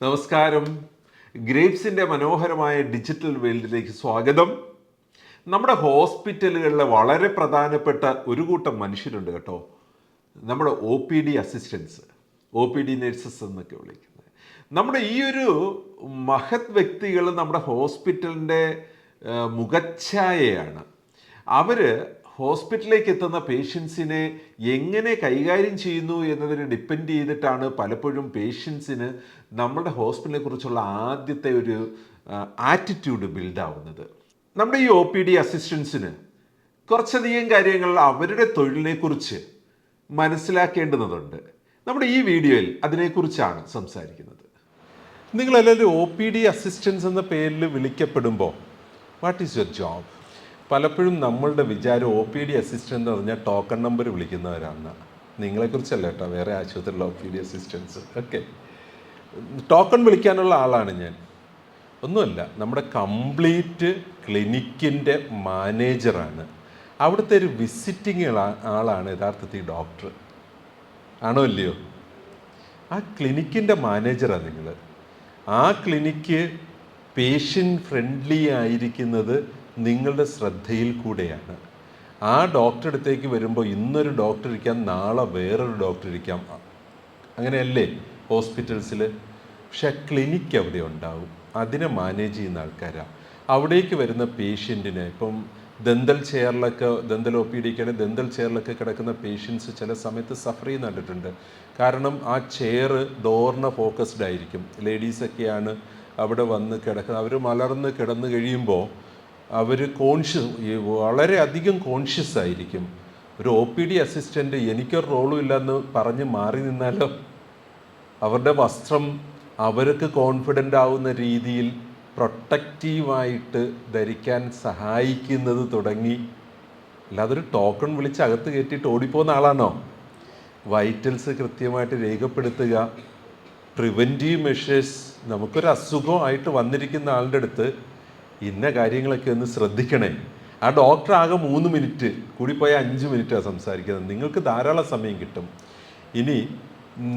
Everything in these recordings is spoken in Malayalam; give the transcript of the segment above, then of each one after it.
നമസ്കാരം. ഗ്രേപ്സിൻ്റെ മനോഹരമായ ഡിജിറ്റൽ വേൾഡിലേക്ക് സ്വാഗതം. നമ്മുടെ ഹോസ്പിറ്റലുകളിലെ വളരെ പ്രധാനപ്പെട്ട ഒരു കൂട്ടം മനുഷ്യരുണ്ട് കേട്ടോ. നമ്മുടെ OPD അസിസ്റ്റൻസ്, OPD നഴ്സസ് എന്നൊക്കെ വിളിക്കുന്നത്. നമ്മുടെ ഈ ഒരു മഹത് വ്യക്തികൾ നമ്മുടെ ഹോസ്പിറ്റലിൻ്റെ മുഖച്ഛായയാണ്. അവർ ഹോസ്പിറ്റലിലേക്ക് എത്തുന്ന പേഷ്യൻസിനെ എങ്ങനെ കൈകാര്യം ചെയ്യുന്നു എന്നതിനെ ഡിപ്പെൻഡ് ചെയ്തിട്ടാണ് പലപ്പോഴും പേഷ്യൻസിന് നമ്മുടെ ഹോസ്പിറ്റലിനെ കുറിച്ചുള്ള ആദ്യത്തെ ഒരു ആറ്റിറ്റ്യൂഡ് ബിൽഡാവുന്നത്. നമ്മുടെ ഈ OPD അസിസ്റ്റൻസിന് കുറച്ചധികം കാര്യങ്ങൾ അവരുടെ തൊഴിലിനെക്കുറിച്ച് മനസ്സിലാക്കേണ്ടതുണ്ട്. നമ്മുടെ ഈ വീഡിയോയിൽ അതിനെക്കുറിച്ചാണ് സംസാരിക്കുന്നത്. നിങ്ങളെല്ലാവരും OPD അസിസ്റ്റൻസ് എന്ന പേരിൽ വിളിക്കപ്പെടുമ്പോൾ വാട്ട് ഈസ് യുവർ ജോബ്? പലപ്പോഴും നമ്മളുടെ വിചാരം OPD അസിസ്റ്റൻ്റ് എന്ന് പറഞ്ഞാൽ ടോക്കൺ നമ്പർ വിളിക്കുന്നവരാണ്. നിങ്ങളെക്കുറിച്ചല്ല കേട്ടോ, വേറെ ആശുപത്രിയിലുള്ള OPD അസിസ്റ്റൻസ് ഒക്കെ ടോക്കൺ വിളിക്കാനുള്ള ആളാണ് ഞാൻ. ഒന്നുമല്ല, നമ്മുടെ കംപ്ലീറ്റ് ക്ലിനിക്കിൻ്റെ മാനേജറാണ്. അവിടുത്തെ ഒരു വിസിറ്റിംഗ് ആളാണ് യഥാർത്ഥത്തിൽ ഡോക്ടർ. ആണോ അല്ലയോ? ആ ക്ലിനിക്കിൻ്റെ മാനേജറാണ് നിങ്ങൾ. ആ ക്ലിനിക്ക് പേഷ്യൻ്റ് ഫ്രണ്ട്ലി ആയിരിക്കുന്നത് നിങ്ങളുടെ ശ്രദ്ധയിൽ കൂടെയാണ്. ആ ഡോക്ടറെ അടുത്തേക്ക് വരുമ്പോൾ ഇന്നൊരു ഡോക്ടർ ഇരിക്കാം, നാളെ വേറൊരു ഡോക്ടർ ഇരിക്കാം. അങ്ങനെയല്ലേ ഹോസ്പിറ്റൽസിൽ? പക്ഷെ ക്ലിനിക്ക് അവിടെ ഉണ്ടാവും. അതിനെ മാനേജ് ചെയ്യുന്ന ആൾക്കാരാണ്. അവിടേക്ക് വരുന്ന പേഷ്യൻറ്റിനെ ഇപ്പം ദന്തൽ OPDക്കാണ് ദന്തൽ ചെയറിലൊക്കെ കിടക്കുന്ന പേഷ്യൻസ് ചില സമയത്ത് സഫർ ചെയ്യുന്ന കണ്ടിട്ടുണ്ട്. കാരണം ആ ചെയർ ഡോറിനെ ഫോക്കസ്ഡ് ആയിരിക്കും. ലേഡീസൊക്കെയാണ് അവിടെ വന്ന് കിടക്കുന്നത്. അവർ മലർന്ന് കിടന്നു കഴിയുമ്പോൾ അവർ വളരെയധികം കോൺഷ്യസ് ആയിരിക്കും. ഒരു OPD അസിസ്റ്റൻ്റ് എനിക്കൊരു റോളും ഇല്ലെന്ന് പറഞ്ഞ് മാറി നിന്നാലോ? അവരുടെ വസ്ത്രം അവർക്ക് കോൺഫിഡൻ്റ് ആവുന്ന രീതിയിൽ പ്രൊട്ടക്റ്റീവായിട്ട് ധരിക്കാൻ സഹായിക്കുന്നത് തുടങ്ങി. അല്ലാതെ ഒരു ടോക്കൺ വിളിച്ച് അകത്ത് കയറ്റിയിട്ട് ഓടിപ്പോകുന്ന ആളാണോ? വൈറ്റൽസ് കൃത്യമായിട്ട് രേഖപ്പെടുത്തുക, പ്രിവെൻറ്റീവ് മെഷേഴ്സ്. നമുക്കൊരു അസുഖമായിട്ട് വന്നിരിക്കുന്ന ആളുടെ അടുത്ത് ഇന്ന കാര്യങ്ങളൊക്കെ ഒന്ന് ശ്രദ്ധിക്കണേ. ആ ഡോക്ടർ ആകെ 3 മിനിറ്റ്, കൂടിപ്പോയ 5 മിനിറ്റാണ് സംസാരിക്കുന്നത്. നിങ്ങൾക്ക് ധാരാളം സമയം കിട്ടും. ഇനി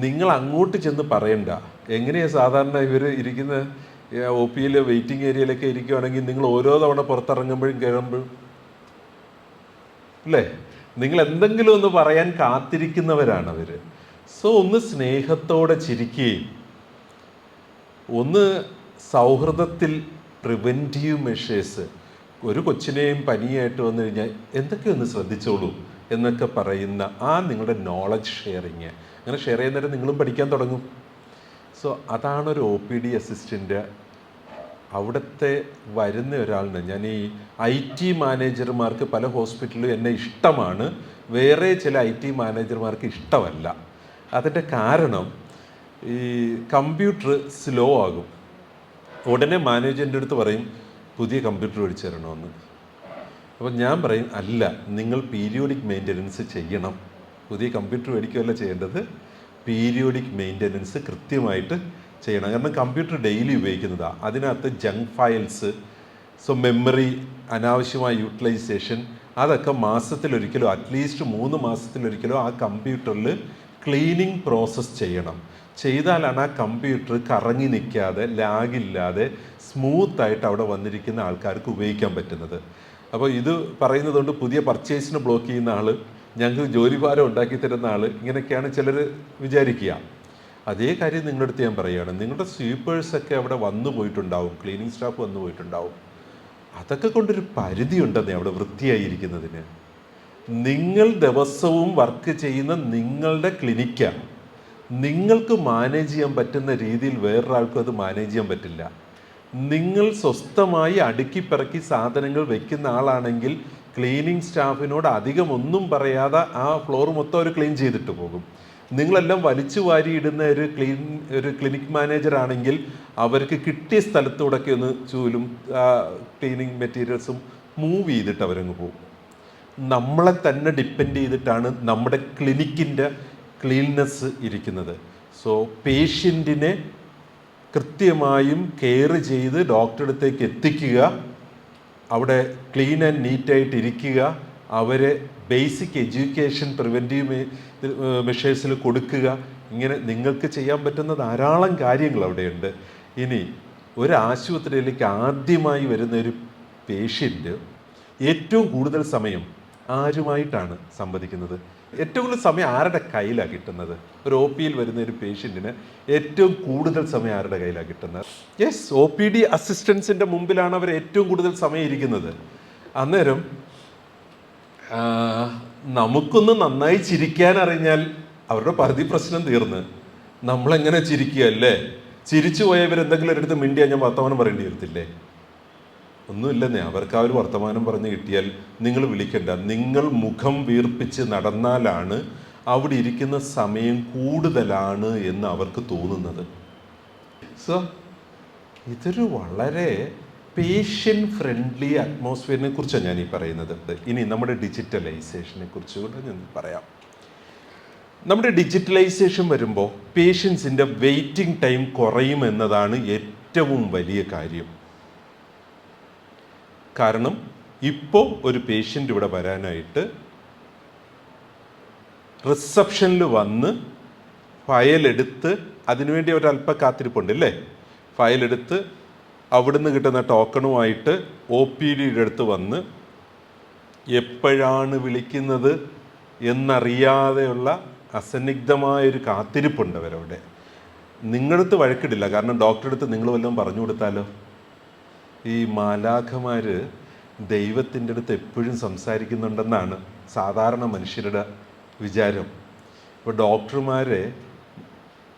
നിങ്ങൾ അങ്ങോട്ട് ചെന്ന് പറയണ്ട. എങ്ങനെയാണ് സാധാരണ ഇവർ ഇരിക്കുന്ന OPയിൽ വെയിറ്റിംഗ് ഏരിയയിലൊക്കെ ഇരിക്കുകയാണെങ്കിൽ നിങ്ങൾ ഓരോ തവണ പുറത്തിറങ്ങുമ്പോഴും കയറുമ്പോഴും അല്ലേ, നിങ്ങൾ എന്തെങ്കിലും ഒന്ന് പറയാൻ കാത്തിരിക്കുന്നവരാണ് അവർ. സോ ഒന്ന് സ്നേഹത്തോടെ ചിരിക്കുകയും ഒന്ന് സൗഹൃദത്തിൽ പ്രിവെൻറ്റീവ് മെഷേഴ്സ്, ഒരു കൊച്ചിനെയും പനിയായിട്ട് വന്നു കഴിഞ്ഞാൽ എന്തൊക്കെയൊന്ന് ശ്രദ്ധിച്ചോളൂ എന്നൊക്കെ പറയുന്ന ആ നിങ്ങളുടെ നോളജ് ഷെയറിങ്, അങ്ങനെ ഷെയർ ചെയ്യുന്നവരെ നിങ്ങളും പഠിക്കാൻ തുടങ്ങും. സോ അതാണൊരു OPD അസിസ്റ്റൻ്റ്. അവിടുത്തെ വരുന്ന ഒരാളിന് ഞാൻ ഈ IT മാനേജർമാർക്ക് പല ഹോസ്പിറ്റലിലും എന്നെ ഇഷ്ടമാണ്, വേറെ ചില IT മാനേജർമാർക്ക് ഇഷ്ടമല്ല. അതിൻ്റെ കാരണം ഈ കമ്പ്യൂട്ടർ സ്ലോ ആകും. ഉടനെ മാനേജറിൻ്റെ അടുത്ത് പറയും പുതിയ കമ്പ്യൂട്ടർ മേടിച്ച് തരണമെന്ന്. അപ്പോൾ ഞാൻ പറയും അല്ല, നിങ്ങൾ പീരിയോഡിക് മെയിൻ്റനൻസ് ചെയ്യണം. പുതിയ കമ്പ്യൂട്ടർ മേടിക്കുകയല്ല ചെയ്യേണ്ടത്, പീരിയോഡിക് മെയിൻ്റനൻസ് കൃത്യമായിട്ട് ചെയ്യണം. കാരണം കമ്പ്യൂട്ടർ ഡെയിലി ഉപയോഗിക്കുന്നതാണ്. അതിനകത്ത് ജങ്ക് ഫയൽസ്, മെമ്മറി അനാവശ്യമായ യൂട്ടിലൈസേഷൻ, അതൊക്കെ മാസത്തിലൊരിക്കലോ അറ്റ്ലീസ്റ്റ് 3 മാസത്തിലൊരിക്കലോ ആ കമ്പ്യൂട്ടറിൽ ക്ലീനിങ് പ്രോസസ്സ് ചെയ്യണം. ചെയ്താലാണ് ആ കമ്പ്യൂട്ടർ കറങ്ങി നിൽക്കാതെ ലാഗില്ലാതെ സ്മൂത്തായിട്ട് അവിടെ വന്നിരിക്കുന്ന ആൾക്കാർക്ക് ഉപയോഗിക്കാൻ പറ്റുന്നത്. അപ്പോൾ ഇത് പറയുന്നതുകൊണ്ട് പുതിയ പർച്ചേസിന് ബ്ലോക്ക് ചെയ്യുന്ന ആൾ, ഞങ്ങൾക്ക് ജോലിഭാരം ഉണ്ടാക്കി തരുന്ന ആൾ, ഇങ്ങനെയൊക്കെയാണ് ചിലർ വിചാരിക്കുക. അതേ കാര്യം നിങ്ങളുടെ അടുത്ത് ഞാൻ പറയുകയാണ്. നിങ്ങളുടെ സ്വീപ്പേഴ്സൊക്കെ അവിടെ വന്നു പോയിട്ടുണ്ടാവും, ക്ലീനിങ് സ്റ്റാഫ് വന്നു പോയിട്ടുണ്ടാവും. അതൊക്കെ കൊണ്ടൊരു പരിധിയുണ്ടെന്നേ അവിടെ വൃത്തിയായിരിക്കുന്നതിന്. നിങ്ങൾ ദിവസവും വർക്ക് ചെയ്യുന്ന നിങ്ങളുടെ ക്ലിനിക്കാണ്. നിങ്ങൾക്ക് മാനേജ് ചെയ്യാൻ പറ്റുന്ന രീതിയിൽ വേറൊരാൾക്കും അത് മാനേജ് ചെയ്യാൻ പറ്റില്ല. നിങ്ങൾ സ്വസ്ഥമായി അടുക്കിപ്പിറക്കി സാധനങ്ങൾ വെക്കുന്ന ആളാണെങ്കിൽ ക്ലീനിങ് സ്റ്റാഫിനോട് അധികം ഒന്നും പറയാതെ ആ ഫ്ലോർ മൊത്തം അവർ ക്ലീൻ ചെയ്തിട്ട് പോകും. നിങ്ങളെല്ലാം വലിച്ചു വാരി ഇടുന്ന ഒരു ക്ലിനിക് മാനേജർ ആണെങ്കിൽ അവർക്ക് കിട്ടിയ സ്ഥലത്തൂടെയൊക്കെ ഒന്ന് ചൂലും ക്ലീനിങ് മെറ്റീരിയൽസും മൂവ് ചെയ്തിട്ട് അവരങ്ങ് പോകും. നമ്മളെ തന്നെ ഡിപ്പെൻഡ് ചെയ്തിട്ടാണ് നമ്മുടെ ക്ലിനിക്കിൻ്റെ ക്ലീൻനെസ് ഇരിക്കുന്നത്. സോ പേഷ്യൻറ്റിനെ കൃത്യമായും കെയർ ചെയ്ത് ഡോക്ടറുടെ അടുത്തേക്ക് എത്തിക്കുക, അവിടെ ക്ലീൻ ആൻഡ് നീറ്റായിട്ട് ഇരിക്കുക, അവരെ ബേസിക് എഡ്യൂക്കേഷൻ പ്രിവെൻറ്റീവ് മെഷേഴ്സിൽ കൊടുക്കുക. ഇങ്ങനെ നിങ്ങൾക്ക് ചെയ്യാൻ പറ്റുന്ന ധാരാളം കാര്യങ്ങൾ അവിടെയുണ്ട്. ഇനി ഒരു ആശുപത്രിയിലേക്ക് ആദ്യമായി വരുന്ന ഒരു പേഷ്യൻ്റ് ഏറ്റവും കൂടുതൽ സമയം ആരുമായിട്ടാണ് സംവദിക്കുന്നത്? ഏറ്റവും കൂടുതൽ സമയം ആരുടെ കയ്യിലാണ് കിട്ടുന്നത്? ഒരു ഒ പിയിൽ വരുന്ന ഒരു പേഷ്യൻറ്റിന് ഏറ്റവും കൂടുതൽ സമയം ആരുടെ കയ്യിലാണ് കിട്ടുന്നത്? യെസ്, OPD അസിസ്റ്റൻസിൻ്റെ മുമ്പിലാണ് അവർ ഏറ്റവും കൂടുതൽ സമയം ഇരിക്കുന്നത്. അന്നേരം നമുക്കൊന്ന് നന്നായി ചിരിക്കാൻ അറിഞ്ഞാൽ അവരുടെ പകുതി പ്രശ്നം തീർന്ന്. നമ്മളെങ്ങനെ ചിരിക്കുകയല്ലേ? ചിരിച്ചു പോയവരെന്തെങ്കിലും ഒരിടത്ത് മിണ്ടിയാൽ ഞാൻ വർത്തമാനം പറയേണ്ടി വരത്തില്ലേ? ഒന്നുമില്ലെന്നേ, അവർക്ക് ആ ഒരു വർത്തമാനം പറഞ്ഞ് കിട്ടിയാൽ നിങ്ങൾ വിളിക്കണ്ട. നിങ്ങൾ മുഖം വീർപ്പിച്ച് നടന്നാലാണ് അവിടെ ഇരിക്കുന്ന സമയം കൂടുതലാണ് എന്ന് അവർക്ക് തോന്നുന്നത്. സോ ഇതൊരു വളരെ പേഷ്യൻ്റ് ഫ്രണ്ട്ലി അറ്റ്മോസ്ഫിയറിനെ കുറിച്ചാണ് ഞാൻ ഈ പറയുന്നത്. ഇനി നമ്മുടെ ഡിജിറ്റലൈസേഷനെ കുറിച്ച് കൂടെ ഞാൻ പറയാം. നമ്മുടെ ഡിജിറ്റലൈസേഷൻ വരുമ്പോൾ പേഷ്യൻസിൻ്റെ വെയിറ്റിംഗ് ടൈം കുറയും എന്നതാണ് ഏറ്റവും വലിയ കാര്യം. കാരണം ഇപ്പോൾ ഒരു പേഷ്യൻ്റ് ഇവിടെ വരാനായിട്ട് റിസപ്ഷനിൽ വന്ന് ഫയലെടുത്ത്, അതിനുവേണ്ടി ഒരല്പം കാത്തിരിപ്പുണ്ട് അല്ലേ? ഫയലെടുത്ത് അവിടുന്ന് കിട്ടുന്ന ടോക്കണുമായിട്ട് OPDയുടെ അടുത്ത് വന്ന് എപ്പോഴാണ് വിളിക്കുന്നത് എന്നറിയാതെയുള്ള അസന്നിഗ്ധമായൊരു കാത്തിരിപ്പുണ്ട് അവരവിടെ. നിങ്ങളടുത്ത് വഴക്കിടില്ല, കാരണം ഡോക്ടറെ അടുത്ത് നിങ്ങൾ വല്ലതും പറഞ്ഞു കൊടുത്താലോ? ഈ മാലാഖമാർ ദൈവത്തിൻ്റെ അടുത്ത് എപ്പോഴും സംസാരിക്കുന്നുണ്ടെന്നാണ് സാധാരണ മനുഷ്യരുടെ വിചാരം. ഇപ്പോൾ ഡോക്ടർമാരെ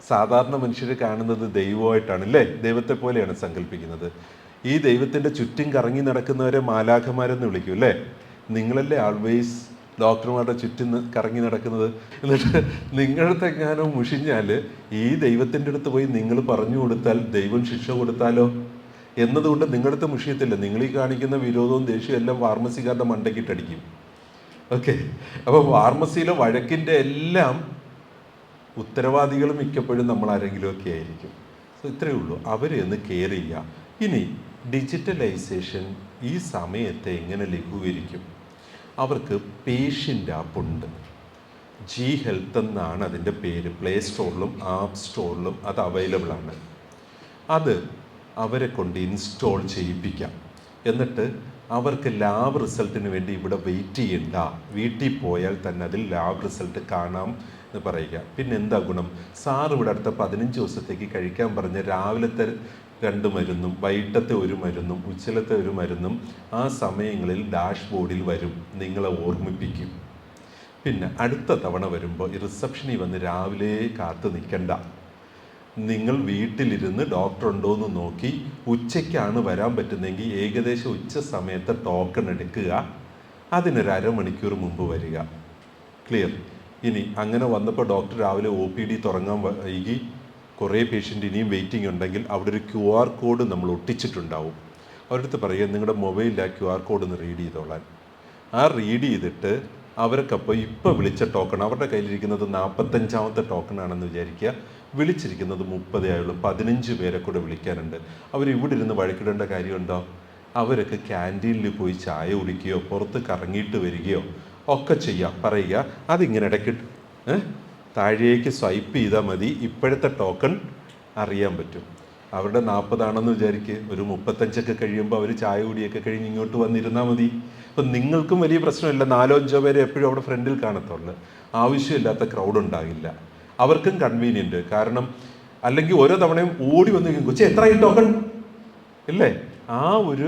സാധാരണ മനുഷ്യർ കാണുന്നത് ദൈവമായിട്ടാണ് അല്ലേ? ദൈവത്തെ പോലെയാണ് സങ്കല്പിക്കുന്നത്. ഈ ദൈവത്തിൻ്റെ ചുറ്റും കറങ്ങി നടക്കുന്നവരെ മാലാഖമാരെന്ന് വിളിക്കും അല്ലേ? നിങ്ങളല്ലേ ആൾവേസ് ഡോക്ടർമാരുടെ ചുറ്റും കറങ്ങി നടക്കുന്നത്. എന്നിട്ട് നിങ്ങളടുത്തെങ്ങാനോ മുഷിഞ്ഞാൽ ഈ ദൈവത്തിൻ്റെ അടുത്ത് പോയി നിങ്ങൾ പറഞ്ഞു കൊടുത്താൽ ദൈവം ശിക്ഷ കൊടുത്താലോ എന്നതുകൊണ്ട് നിങ്ങളടുത്ത് മുഷിയത്തില്ല. നിങ്ങളീ കാണിക്കുന്ന വിരോധവും ദേഷ്യവും എല്ലാം ഫാർമസിക്കാരുടെ മണ്ടയ്ക്കിട്ടടിക്കും. ഓക്കെ, അപ്പോൾ ഫാർമസിയിലെ വഴക്കിൻ്റെ എല്ലാം ഉത്തരവാദികളും മിക്കപ്പോഴും നമ്മൾ ആരെങ്കിലുമൊക്കെ ആയിരിക്കും. സോ ഇത്രയേ ഉള്ളൂ, അവരെ ഒന്ന് കെയർ ചെയ്യുക. ഇനി ഡിജിറ്റലൈസേഷൻ ഈ സമയത്തെ എങ്ങനെ ലഘൂകരിക്കും? അവർക്ക് പേഷ്യൻ്റ് ആപ്പുണ്ട്. G-Health എന്നാണ് അതിൻ്റെ പേര്. പ്ലേ സ്റ്റോറിലും ആപ്പ് സ്റ്റോറിലും അത് അവൈലബിൾ ആണ്. അത് അവരെ കൊണ്ട് ഇൻസ്റ്റോൾ ചെയ്യിപ്പിക്കാം. എന്നിട്ട് അവർക്ക് ലാബ് റിസൾട്ടിന് വേണ്ടി ഇവിടെ വെയിറ്റ് ചെയ്യണ്ട, വീട്ടിൽ പോയാൽ തന്നെ അതിൽ ലാബ് റിസൾട്ട് കാണാം എന്ന് പറയുക. പിന്നെ എന്താ ഗുണം? സാർ ഇവിടെ അടുത്ത 15 ദിവസത്തേക്ക് കഴിക്കാൻ പറഞ്ഞ രാവിലത്തെ 2 മരുന്നും വൈകിട്ടത്തെ 1 മരുന്നും ഉച്ചലത്തെ 1 മരുന്നും ആ സമയങ്ങളിൽ ഡാഷ്ബോർഡിൽ വരും, നിങ്ങളെ ഓർമ്മിപ്പിക്കും. പിന്നെ അടുത്ത തവണ വരുമ്പോൾ ഈ റിസപ്ഷനിൽ വന്ന് രാവിലെ കാത്തു നിൽക്കണ്ട. നിങ്ങൾ വീട്ടിലിരുന്ന് ഡോക്ടർ ഉണ്ടോ എന്ന് നോക്കി ഉച്ചയ്ക്കാണ് വരാൻ പറ്റുന്നതെങ്കിൽ ഏകദേശം ഉച്ച സമയത്ത് ടോക്കൺ എടുക്കുക, അതിനൊരു അരമണിക്കൂർ മുമ്പ് വരിക. ക്ലിയർ? ഇനി അങ്ങനെ വന്നപ്പോൾ ഡോക്ടർ രാവിലെ OPD തുടങ്ങാൻ വൈകി, കുറേ പേഷ്യൻ്റ് ഇനിയും വെയിറ്റിംഗ് ഉണ്ടെങ്കിൽ അവിടെ ഒരു QR കോഡ് നമ്മൾ ഒട്ടിച്ചിട്ടുണ്ടാവും. അവരടുത്ത് പറയുക നിങ്ങളുടെ മൊബൈലിൽ ആ QR കോഡ് ഒന്ന് റീഡ് ചെയ്തോളാൻ. ആ റീഡ് ചെയ്തിട്ട് അവർക്കപ്പോൾ ഇപ്പോൾ വിളിച്ച ടോക്കൺ, അവരുടെ കയ്യിലിരിക്കുന്നത് 45ാമത്തെ ടോക്കൺ ആണെന്ന് വിചാരിക്കുക, വിളിച്ചിരിക്കുന്നത് 30 ആയുള്ളൂ, 15 പേരെ കൂടെ വിളിക്കാനുണ്ട്. അവരിവിടെ ഇരുന്ന് വഴക്കിടേണ്ട കാര്യമുണ്ടോ? അവരൊക്കെ ക്യാൻറ്റീനിൽ പോയി ചായ കുടിക്കുകയോ പുറത്ത് കറങ്ങിയിട്ട് വരികയോ ഒക്കെ ചെയ്യാം. പറയുക അതിങ്ങനെ ഇടയ്ക്കിട്ട് താഴേക്ക് സ്വൈപ്പ് ചെയ്താൽ മതി, ഇപ്പോഴത്തെ ടോക്കൺ അറിയാൻ പറ്റും. അവരുടെ 40 ആണെന്ന് വിചാരിക്കുക, ഒരു 35 കഴിയുമ്പോൾ അവർ ചായ കുടിയൊക്കെ കഴിഞ്ഞ് ഇങ്ങോട്ട് വന്നിരുന്നാൽ മതി. അപ്പം നിങ്ങൾക്കും വലിയ പ്രശ്നമില്ല, 4-5 പേരെ എപ്പോഴും അവിടെ ഫ്രണ്ടിൽ കാണത്തുള്ളൂ, ആവശ്യമില്ലാത്ത ക്രൗഡ് ഉണ്ടാകില്ല. അവർക്കും കൺവീനിയൻറ്റ്. കാരണം അല്ലെങ്കിൽ ഓരോ തവണയും ഓടി വന്ന് കൊച്ചി എത്രയും ടോക്കൺ ഇല്ലേ, ആ ഒരു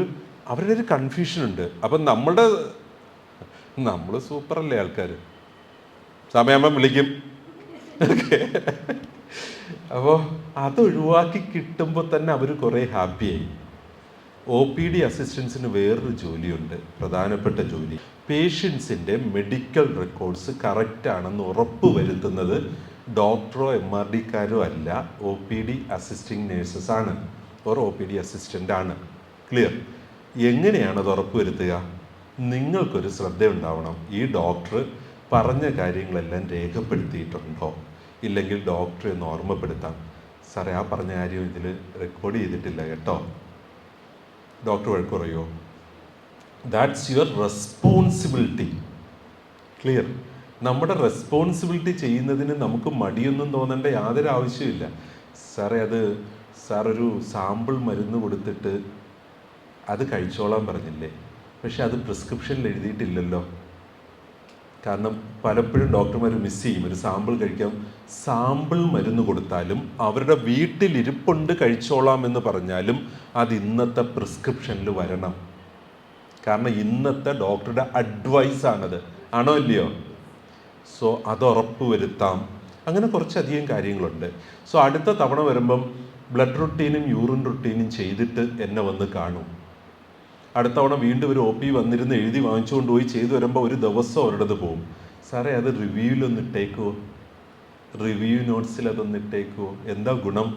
അവരുടെ ഒരു കൺഫ്യൂഷൻ ഉണ്ട്. അപ്പം നമ്മൾ സൂപ്പറല്ലേ ആൾക്കാർ, സമയമാകുമ്പം വിളിക്കും. ഓക്കെ, അപ്പോൾ അത് ഒഴിവാക്കി കിട്ടുമ്പോൾ തന്നെ അവർ കുറേ ഹാപ്പിയായി. OPD അസിസ്റ്റൻസിന് വേറൊരു ജോലിയുണ്ട്, പ്രധാനപ്പെട്ട ജോലി. പേഷ്യൻസിൻ്റെ മെഡിക്കൽ റെക്കോർഡ്സ് കറക്റ്റാണെന്ന് ഉറപ്പ് വരുത്തുന്നത് ഡോക്ടറോ MRDക്കാരോ അല്ല, OPD അസിസ്റ്റിംഗ് നേഴ്സസ് ആണ്, OPD അസിസ്റ്റൻ്റ് ആണ്. ക്ലിയർ? എങ്ങനെയാണത് ഉറപ്പ് വരുത്തുക? നിങ്ങൾക്കൊരു ശ്രദ്ധയുണ്ടാവണം, ഈ ഡോക്ടർ പറഞ്ഞ കാര്യങ്ങളെല്ലാം രേഖപ്പെടുത്തിയിട്ടുണ്ടോ, ഇല്ലെങ്കിൽ ഡോക്ടറെ ഒന്ന് ഓർമ്മപ്പെടുത്താം. സാറേ ആ പറഞ്ഞ കാര്യം ഇതിൽ റെക്കോർഡ് ചെയ്തിട്ടില്ല കേട്ടോ, ഡോക്ടർ വഴക്ക് പറയുമോ? That's your responsibility. ക്ലിയർ? നമ്മുടെ റെസ്പോൺസിബിലിറ്റി ചെയ്യുന്നതിന് നമുക്ക് മടിയൊന്നും തോന്നേണ്ട യാതൊരു ആവശ്യമില്ല. സാറേ സാർ ഒരു സാമ്പിൾ മരുന്ന് കൊടുത്തിട്ട് അത് കഴിച്ചോളാൻ പറഞ്ഞില്ലേ, പക്ഷെ അത് പ്രിസ്ക്രിപ്ഷനിൽ എഴുതിയിട്ടില്ലല്ലോ. കാരണം പലപ്പോഴും ഡോക്ടർമാർ മിസ് ചെയ്യും. ഒരു സാമ്പിൾ കഴിക്കാം, സാമ്പിൾ മരുന്ന് കൊടുത്താലും അവരുടെ വീട്ടിലിരിപ്പുണ്ട് കഴിച്ചോളാം എന്ന് പറഞ്ഞാലും അത് ഇന്നത്തെ പ്രിസ്ക്രിപ്ഷനിൽ വരണം. കാരണം ഇന്നത്തെ ഡോക്ടറുടെ അഡ്വൈസാണത്, ആണോ ഇല്ലയോ? സോ അത് ഉറപ്പ് വരുത്താം. അങ്ങനെ കുറച്ചധികം കാര്യങ്ങളുണ്ട്. സോ അടുത്ത തവണ വരുമ്പം ബ്ലഡ് റുട്ടീനും യൂറിൻ റുട്ടീനും ചെയ്തിട്ട് എന്നെ വന്ന് കാണും. അടുത്ത തവണ വീണ്ടും ഒരു OP വന്നിരുന്ന് എഴുതി വാങ്ങിച്ചുകൊണ്ട് പോയി ചെയ്തു വരുമ്പോൾ ഒരു ദിവസം അവരുടേത് പോകും. സാറേ അത് റിവ്യൂവിലൊന്ന് ഇട്ടേക്കുമോ, റിവ്യൂ നോട്ട്സിൽ അതൊന്ന് ഇട്ടേക്കുമോ, എന്താ ഗുണം?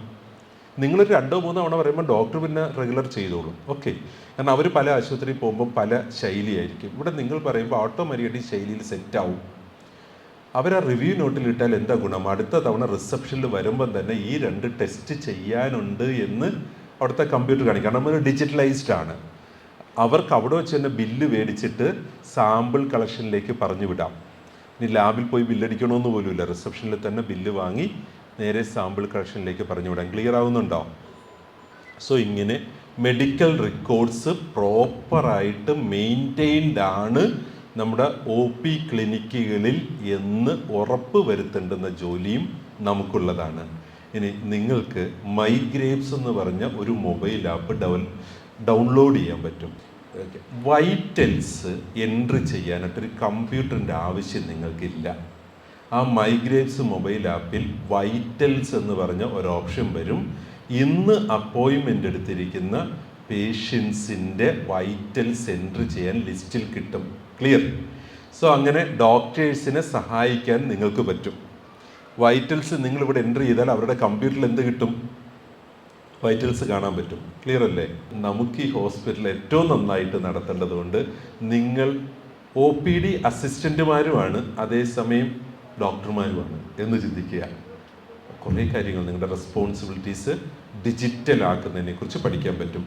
നിങ്ങളൊരു 2-3 തവണ പറയുമ്പോൾ ഡോക്ടർ പിന്നെ റെഗുലർ ചെയ്തോളും. ഓക്കെ, കാരണം അവർ പല ആശുപത്രിയിൽ പോകുമ്പോൾ പല ശൈലിയായിരിക്കും. ഇവിടെ നിങ്ങൾ പറയുമ്പോൾ ഓട്ടോമാറ്റിക്കലി ശൈലിയിൽ സെറ്റാവും. അവർ ആ റിവ്യൂ നോട്ടിലിട്ടാൽ എന്താ ഗുണം? അടുത്ത തവണ റിസപ്ഷനിൽ വരുമ്പം തന്നെ ഈ 2 ടെസ്റ്റ് ചെയ്യാനുണ്ട് എന്ന് അവിടുത്തെ കമ്പ്യൂട്ടർ കാണിക്കും. കാരണം നമ്മൾ ഡിജിറ്റലൈസ്ഡ് ആണ്. അവർക്ക് അവിടെ വെച്ച് തന്നെ ബില്ല് മേടിച്ചിട്ട് സാമ്പിൾ കളക്ഷനിലേക്ക് പറഞ്ഞു വിടാം. ഇനി ലാബിൽ പോയി ബില്ലടിക്കണമെന്ന് പോലുമില്ല, റിസപ്ഷനിൽ തന്നെ ബില്ല് വാങ്ങി നേരെ സാമ്പിൾ കളക്ഷനിലേക്ക് പറഞ്ഞു വിടാം. ക്ലിയർ ആവുന്നുണ്ടോ? സോ ഇങ്ങനെ മെഡിക്കൽ റെക്കോർഡ്സ് പ്രോപ്പറായിട്ട് മെയിൻറ്റെയിൻഡ് ആണ് നമ്മുടെ OP ക്ലിനിക്കുകളിൽ എന്ന് ഉറപ്പ് വരുത്തേണ്ടുന്ന ജോലിയും നമുക്കുള്ളതാണ്. ഇനി നിങ്ങൾക്ക് മൈഗ്രേവ്സ് എന്ന് പറഞ്ഞ ഒരു മൊബൈൽ ആപ്പ് ഡൗൺലോഡ് ചെയ്യാൻ പറ്റും. വൈറ്റൽസ് എൻട്രി ചെയ്യാനായിട്ടൊരു കമ്പ്യൂട്ടറിൻ്റെ ആവശ്യം നിങ്ങൾക്കില്ല. ആ മൈഗ്രേവ്സ് മൊബൈൽ ആപ്പിൽ വൈറ്റൽസ് എന്ന് പറഞ്ഞ ഒരു ഓപ്ഷൻ വരും. ഇന്ന് അപ്പോയിൻമെൻ്റ് എടുത്തിരിക്കുന്ന പേഷ്യൻസിൻ്റെ വൈറ്റൽസ് എൻട്രി ചെയ്യാൻ ലിസ്റ്റിൽ കിട്ടും. ക്ലിയർ? സോ അങ്ങനെ ഡോക്ടേഴ്സിനെ സഹായിക്കാൻ നിങ്ങൾക്ക് പറ്റും. വൈറ്റൽസ് നിങ്ങളിവിടെ എൻട്രി ചെയ്താൽ അവരുടെ കമ്പ്യൂട്ടറിൽ എന്ത് കിട്ടും? വൈറ്റൽസ് കാണാൻ പറ്റും. ക്ലിയർ അല്ലേ? നമുക്ക് ഈ ഹോസ്പിറ്റൽ ഏറ്റവും നന്നായിട്ട് നടത്തേണ്ടതുകൊണ്ട് നിങ്ങൾ OPD അസിസ്റ്റൻറ്റുമാരുമാണ്, അതേസമയം ഡോക്ടർമാരുമാണ് എന്ന് ചിന്തിക്കുക. കുറേ കാര്യങ്ങൾ നിങ്ങളുടെ റെസ്പോൺസിബിലിറ്റീസ് ഡിജിറ്റൽ ആക്കുന്നതിനെ കുറിച്ച് പഠിക്കാൻ പറ്റും.